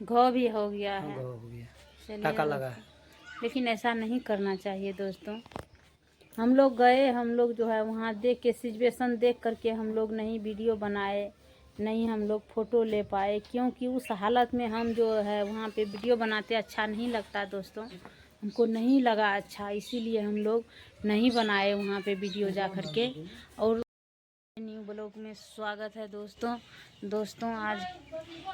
घाव भी हो गया हाँ, है। घाव हो गया, चलिए टाका लगा है। लेकिन ऐसा नहीं करना चाहिए दोस्तों। हम लोग गए, हम लोग जो है वहाँ देख के सिचुएशन देख करके हम लोग नहीं वीडियो बनाए, नहीं हम लोग फ़ोटो ले पाए, क्योंकि उस हालत में हम जो है वहाँ पे वीडियो बनाते अच्छा नहीं लगता दोस्तों, हमको नहीं लगा अच्छा, इसीलिए हम लोग नहीं बनाए वहाँ पे वीडियो जा कर के। और न्यू ब्लॉग में स्वागत है दोस्तों आज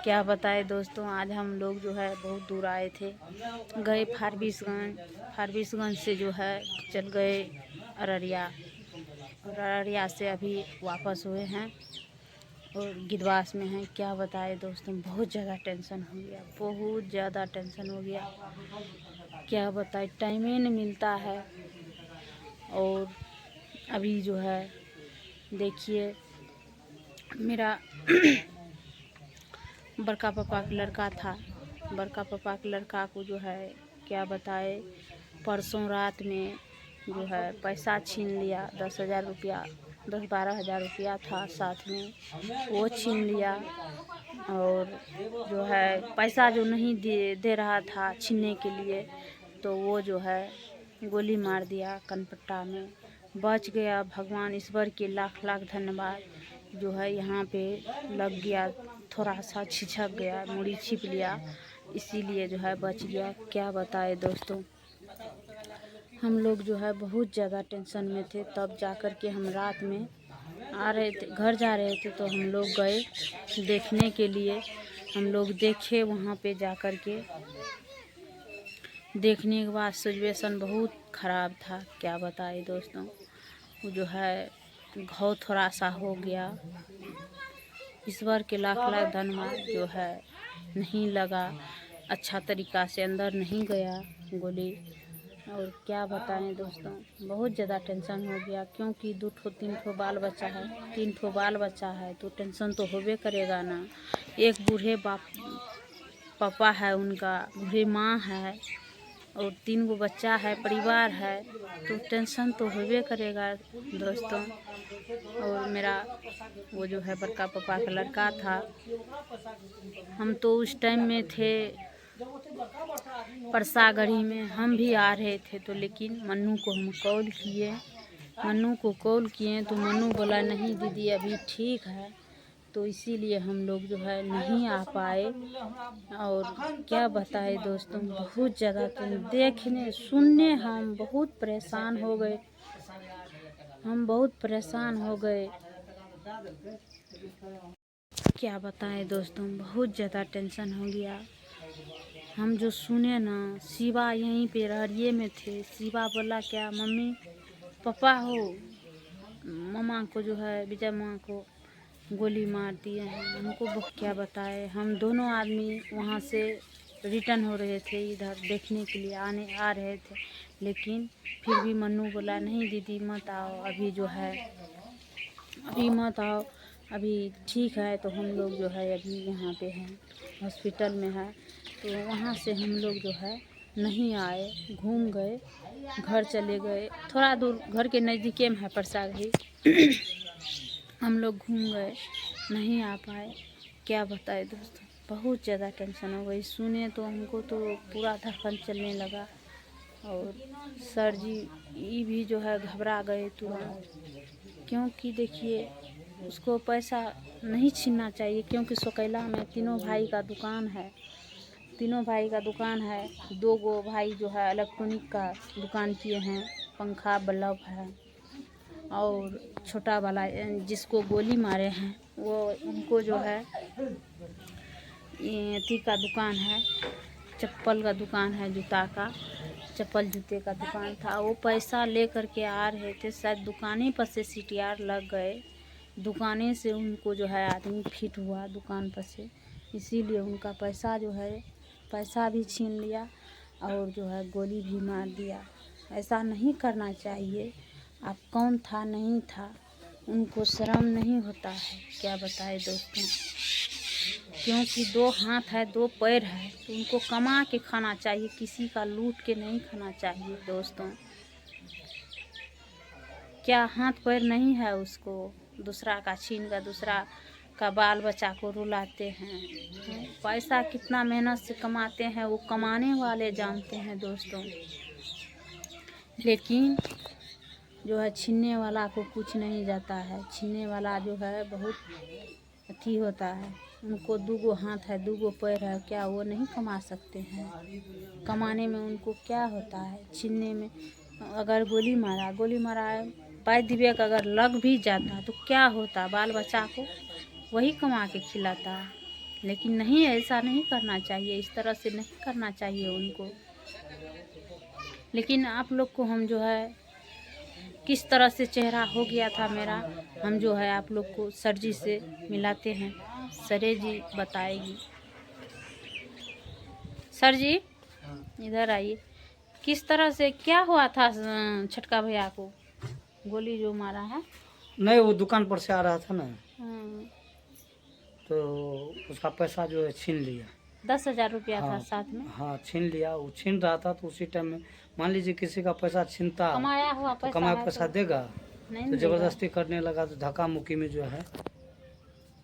क्या बताए दोस्तों, आज हम लोग जो है बहुत दूर आए थे, गए फारबिसगंज से जो है चल गए अररिया, और अररिया से अभी वापस हुए हैं और गिदवास में हैं। क्या बताए दोस्तों, बहुत ज़्यादा टेंशन हो गया, बहुत ज़्यादा टेंशन हो गया, क्या बताए, टाइम ही नहीं मिलता है। और अभी जो है देखिए मेरा बड़का पापा का लड़का था, बड़का पापा के लड़का को जो है क्या बताए, परसों रात में जो है पैसा छीन लिया, 10,000 रुपया, 10-12 हज़ार रुपया था साथ में, वो छीन लिया। और जो है पैसा जो नहीं दे रहा था छीनने के लिए, तो वो जो है गोली मार दिया कनपट्टा में, बच गया। भगवान ईश्वर के लाख लाख धन्यवाद, जो है यहाँ पे लग गया, थोड़ा सा छिछक गया, मुड़ी छिप लिया, इसीलिए जो है बच गया। क्या बताए दोस्तों, हम लोग जो है बहुत ज़्यादा टेंशन में थे, तब जा कर के हम रात में आ रहे थे, घर जा रहे थे, तो हम लोग गए देखने के लिए। हम लोग देखे वहाँ पे जा कर के, देखने के बाद सिचुएशन बहुत ख़राब था। क्या बताए दोस्तों, वो जो है घाव थोड़ा सा हो गया, ईश्वर के लाख लाख धन्यवाद, जो है नहीं लगा, अच्छा तरीक़ा से अंदर नहीं गया गोली। और क्या बताएं दोस्तों, बहुत ज़्यादा टेंशन हो गया, क्योंकि 2-3 बाल बच्चा है, 3 बाल बच्चा है, तो टेंशन तो होबे करेगा ना। एक बूढ़े पापा है उनका, बूढ़ी माँ है, और 3 बच्चा है, परिवार है, तो टेंशन तो होबे करेगा दोस्तों। और मेरा वो जो है बड़का पापा का लड़का था, हम तो उस टाइम में थे परसागढ़ी में, हम भी आ रहे थे, तो लेकिन मन्नू को हम कॉल किए, तो मन्नू बोला नहीं दीदी अभी ठीक है, तो इसीलिए हम लोग जो है नहीं आ पाए। और क्या बताए दोस्तों, बहुत ज़्यादा तो देखने सुनने हम बहुत परेशान हो गए, क्या बताएं दोस्तों, बहुत ज़्यादा टेंशन हो गया। हम जो सुने ना, शिवा यहीं पे रहरिये में थे, शिवा बोला क्या मम्मी पापा हो, मम्मा को जो है विजय माँ को गोली मार दिए हैं। हमको क्या बताए, हम दोनों आदमी वहाँ से रिटर्न हो रहे थे, इधर देखने के लिए आ रहे थे, लेकिन फिर भी मन्नू बोला नहीं दीदी मत आओ, अभी जो है अभी मत आओ, अभी ठीक है। तो हम लोग जो है अभी यहाँ पे हैं, हॉस्पिटल में है, तो वहाँ से हम लोग जो है नहीं आए, घूम गए, घर चले गए, थोड़ा दूर घर के नज़दीके में है परसागढ़ी हम लोग घूम गए, नहीं आ पाए। क्या बताए दोस्तों, बहुत ज़्यादा टेंशन हो गई, सुने तो हमको तो पूरा धड़कन चलने लगा। और सर जी ये भी जो है घबरा गए तुरंत, क्योंकि देखिए उसको पैसा नहीं छीनना चाहिए, क्योंकि सोकैला में तीनों भाई का दुकान है, 2 भाई जो है इलेक्ट्रॉनिक का दुकान किए हैं, पंखा बल्ब है, और छोटा वाला जिसको गोली मारे हैं वो उनको जो है ये का दुकान है, चप्पल का दुकान है, जूता का, चप्पल जूते का दुकान था। वो पैसा ले करके आ रहे थे, शायद दुकाने पर से सीटीआर लग गए, दुकाने से उनको जो है आदमी फिट हुआ दुकान पर से, इसीलिए उनका पैसा भी छीन लिया और जो है गोली भी मार दिया। ऐसा नहीं करना चाहिए, आप कौन था नहीं था, उनको शर्म नहीं होता है। क्या बताए दोस्तों, क्योंकि 2 हाथ है 2 पैर है, तो उनको कमा के खाना चाहिए, किसी का लूट के नहीं खाना चाहिए दोस्तों। क्या हाथ पैर नहीं है उसको, दूसरा का छीन का दूसरा का बाल बच्चा को रुलाते हैं। पैसा कितना मेहनत से कमाते हैं वो कमाने वाले जानते हैं दोस्तों, लेकिन जो है छीनने वाला को कुछ नहीं जाता है। छीनने वाला जो है बहुत अथी होता है। उनको 2 हाथ है 2 पैर है, क्या वो नहीं कमा सकते हैं? कमाने में उनको क्या होता है? छीनने में अगर गोली मारा है बाय दिव्य का अगर लग भी जाता तो क्या होता? बाल बच्चा को वही कमा के खिलाता। लेकिन नहीं, ऐसा नहीं करना चाहिए, इस तरह से नहीं करना चाहिए उनको। लेकिन आप लोग को हम जो है किस तरह से चेहरा हो गया था मेरा, हम जो है आप लोग को सर जी से मिलाते हैं। सरे जी बताएगी। सर जी इधर आइए, किस तरह से क्या हुआ था छटका भैया को गोली जो मारा है? नहीं, वो दुकान पर से आ रहा था ना, हाँ, तो उसका पैसा जो है छीन लिया। 10,000 रुपया था हाँ, साथ में। हाँ छीन लिया। वो छीन रहा था तो उसी टाइम में मान लीजिए किसी का पैसा छीनता कमाया हुआ तो पैसा कमाया है पैसा तो देगा, नहीं तो देगा। ज़बरदस्ती करने लगा तो धक्का मुक्की में जो है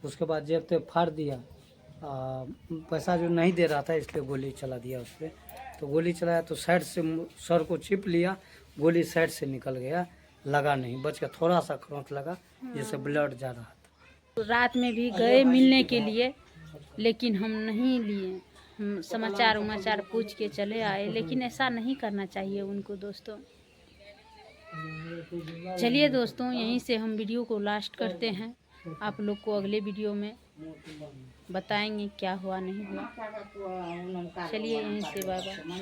उसके बाद जेब से फाड़ दिया। पैसा जो नहीं दे रहा था इसलिए गोली चला दिया उस पर। तो गोली चलाया तो साइड से सर को चिप लिया, गोली साइड से निकल गया, लगा नहीं, बच गया, थोड़ा सा खरोंच लगा जिससे ब्लड जा रहा था। रात में भी गए मिलने के लिए, लेकिन हम नहीं लिए। हम समाचार पूछ के चले आए, लेकिन ऐसा नहीं करना चाहिए उनको दोस्तों। चलिए दोस्तों, यहीं से हम वीडियो को लास्ट करते हैं। आप लोग को अगले वीडियो में बताएंगे क्या हुआ नहीं हुआ। चलिए यहीं से बाय बाय।